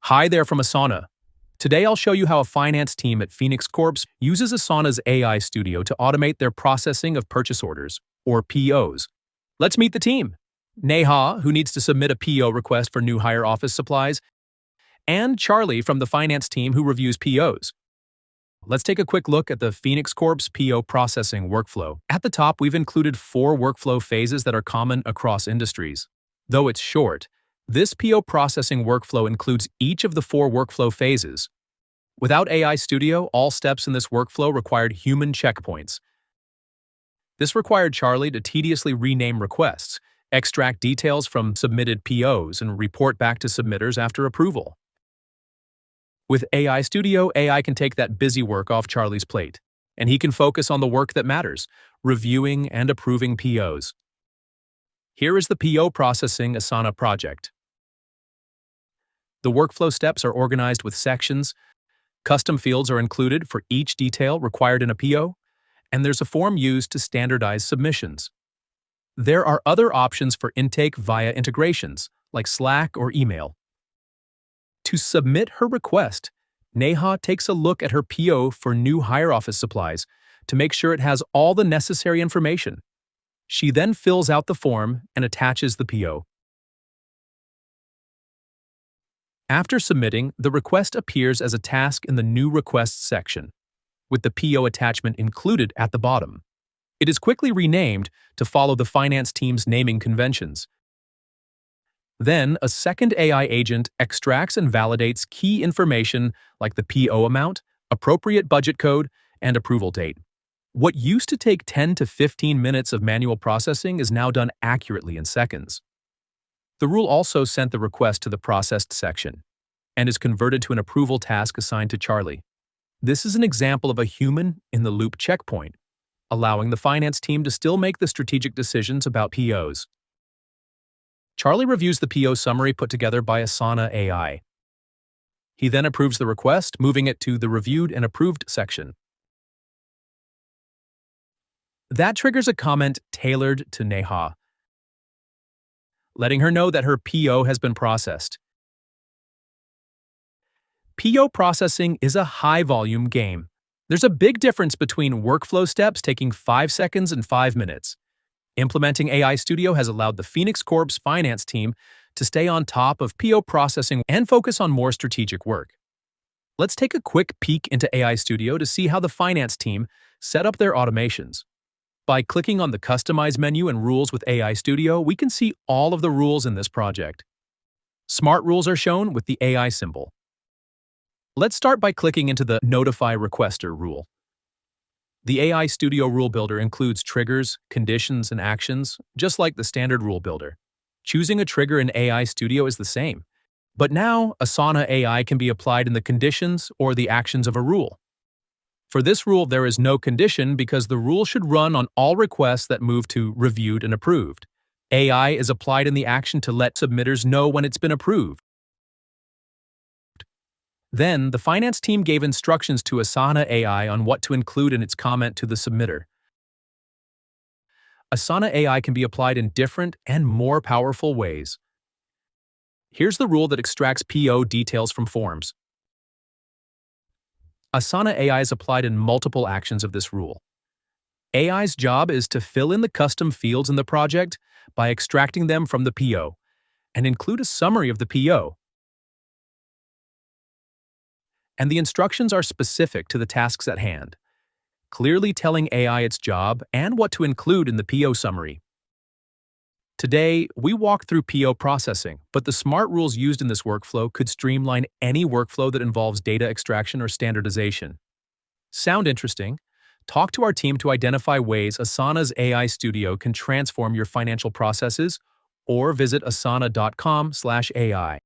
Hi there from Asana. Today I'll show you how a finance team at Phoenix Corp uses Asana's AI Studio to automate their processing of purchase orders, or POs. Let's meet the team. Neha, who needs to submit a PO request for new hire office supplies, and Charlie from the finance team who reviews POs. Let's take a quick look at the Phoenix Corp's PO processing workflow. At the top, we've included 4 workflow phases that are common across industries. Though it's short, this PO processing workflow includes each of the 4 workflow phases. Without AI Studio, all steps in this workflow required human checkpoints. This required Charlie to tediously rename requests, extract details from submitted POs, and report back to submitters after approval. With AI Studio, AI can take that busy work off Charlie's plate, and he can focus on the work that matters, reviewing and approving POs. Here is the PO processing Asana project. The workflow steps are organized with sections, custom fields are included for each detail required in a PO, and there's a form used to standardize submissions. There are other options for intake via integrations, like Slack or email. To submit her request, Neha takes a look at her PO for new hire office supplies to make sure it has all the necessary information. She then fills out the form and attaches the PO. After submitting, the request appears as a task in the New Requests section, with the PO attachment included at the bottom. It is quickly renamed to follow the finance team's naming conventions. Then, a second AI agent extracts and validates key information like the PO amount, appropriate budget code, and approval date. What used to take 10 to 15 minutes of manual processing is now done accurately in seconds. The rule also sent the request to the processed section and is converted to an approval task assigned to Charlie. This is an example of a human-in-the-loop checkpoint, allowing the finance team to still make the strategic decisions about POs. Charlie reviews the PO summary put together by Asana AI. He then approves the request, moving it to the Reviewed and Approved section. That triggers a comment tailored to Neha, letting her know that her PO has been processed. PO processing is a high-volume game. There's a big difference between workflow steps taking 5 seconds and 5 minutes. Implementing AI Studio has allowed the Phoenix Corp's finance team to stay on top of PO processing and focus on more strategic work. Let's take a quick peek into AI Studio to see how the finance team set up their automations. By clicking on the Customize menu and Rules with AI Studio, we can see all of the rules in this project. Smart rules are shown with the AI symbol. Let's start by clicking into the Notify Requester rule. The AI Studio Rule Builder includes triggers, conditions, and actions, just like the standard rule builder. Choosing a trigger in AI Studio is the same, but now Asana AI can be applied in the conditions or the actions of a rule. For this rule, there is no condition because the rule should run on all requests that move to Reviewed and Approved. AI is applied in the action to let submitters know when it's been approved. Then, the finance team gave instructions to Asana AI on what to include in its comment to the submitter. Asana AI can be applied in different and more powerful ways. Here's the rule that extracts PO details from forms. Asana AI is applied in multiple actions of this rule. AI's job is to fill in the custom fields in the project by extracting them from the PO and include a summary of the PO. And the instructions are specific to the tasks at hand, clearly telling AI its job and what to include in the PO summary. Today, we walked through PO processing, but the smart rules used in this workflow could streamline any workflow that involves data extraction or standardization. Sound interesting? Talk to our team to identify ways Asana's AI Studio can transform your financial processes, or visit asana.com/AI.